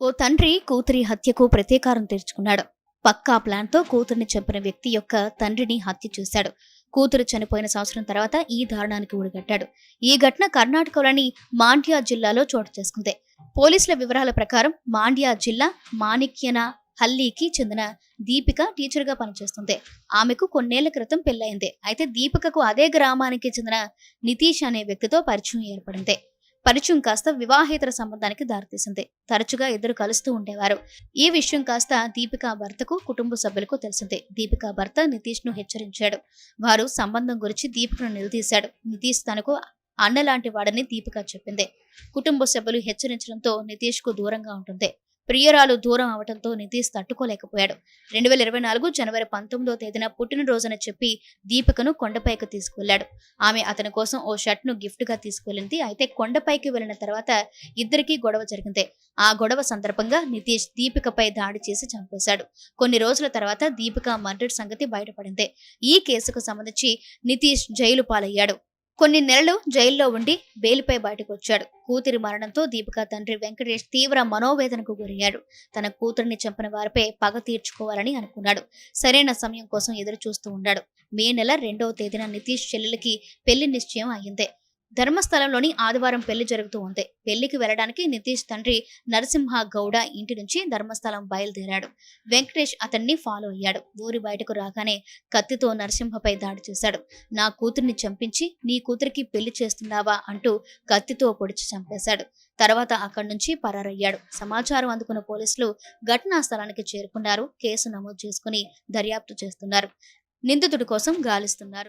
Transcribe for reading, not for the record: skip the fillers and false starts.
ఓ తండ్రి కూతురి హత్యకు ప్రతీకారం తీర్చుకున్నాడు. పక్కా ప్లాన్తో కూతుర్ని చంపిన వ్యక్తి యొక్క తండ్రిని హత్య చేశాడు. కూతురు చనిపోయిన సంవత్సరం తర్వాత ఈ దారుణానికి ఒడిగట్టాడు. ఈ ఘటన కర్ణాటకలోని మాండ్యా జిల్లాలో చోటు చేసుకుంది. పోలీసుల వివరాల ప్రకారం మాండ్యా జిల్లా మాణిక్యన హల్లీకి చెందిన దీపిక టీచర్గా పనిచేస్తుంది. ఆమెకు కొన్నేళ్ల క్రితం పెళ్లయింది. అయితే దీపికకు అదే గ్రామానికి చెందిన నితీష్ అనే వ్యక్తితో పరిచయం ఏర్పడింది. పరిచయం కాస్త వివాహేతర సంబంధానికి దారితీసింది. తరచుగా ఇద్దరు కలుస్తూ ఉండేవారు. ఈ విషయం కాస్త దీపిక భర్తకు, కుటుంబ సభ్యులకు తెలిసింది. దీపిక భర్త నితీష్ ను హెచ్చరించాడు. వారు సంబంధం గురించి దీపికను నిలదీశాడు. నితీష్ తనకు అన్నలాంటి వాడని దీపిక చెప్పింది. కుటుంబ సభ్యులు హెచ్చరించడంతో నితీష్ కు దూరంగా ఉంటుంది. ప్రియురాలు దూరం అవడంతో నితీష్ తట్టుకోలేకపోయాడు. 2024 జనవరి 19వ తేదీన పుట్టినరోజున చెప్పి దీపికను కొండపైకి తీసుకువెళ్లాడు. ఆమె అతని కోసం ఓ షర్ట్ ను గిఫ్ట్ గా తీసుకువెళ్ళింది. అయితే కొండపైకి వెళ్లిన తర్వాత ఇద్దరికీ గొడవ జరిగింది. ఆ గొడవ సందర్భంగా నితీష్ దీపికపై దాడి చేసి చంపేశాడు. కొన్ని రోజుల తర్వాత దీపిక మర్డర్ సంగతి బయటపడింది. ఈ కేసుకు సంబంధించి నితీష్ జైలు పాలయ్యాడు. కొన్ని నెలలు జైల్లో ఉండి బెయిల్పై బయటకు వచ్చాడు. కూతురి మరణంతో దీపిక తండ్రి వెంకటేష్ తీవ్ర మనోవేదనకు గురయ్యాడు. తన కూతురిని చంపిన వారిపై పగ తీర్చుకోవాలని అనుకున్నాడు. సరైన సమయం కోసం ఎదురు చూస్తూ ఉన్నాడు. మే నెల 2వ తేదీన నితీష్ చెల్లెలికి పెళ్లి నిశ్చయం అయింది. ధర్మస్థలంలోని ఆదివారం పెళ్లి జరుగుతూ ఉంది. పెళ్లికి వెళ్లడానికి నితీష్ తండ్రి నరసింహ గౌడ ఇంటి నుంచి ధర్మస్థలం బయలుదేరాడు. వెంకటేష్ అతన్ని ఫాలో అయ్యాడు. ఊరి బయటకు రాగానే కత్తితో నరసింహపై దాడి చేశాడు. నా కూతుర్ని చంపించి నీ కూతురికి పెళ్లి చేస్తున్నావా అంటూ కత్తితో పొడిచి చంపేశాడు. తర్వాత అక్కడి నుంచి పరారయ్యాడు. సమాచారం అందుకున్న పోలీసులు ఘటనా స్థలానికి చేరుకున్నారు. కేసు నమోదు చేసుకుని దర్యాప్తు చేస్తున్నారు. నిందితుడి కోసం గాలిస్తున్నారు.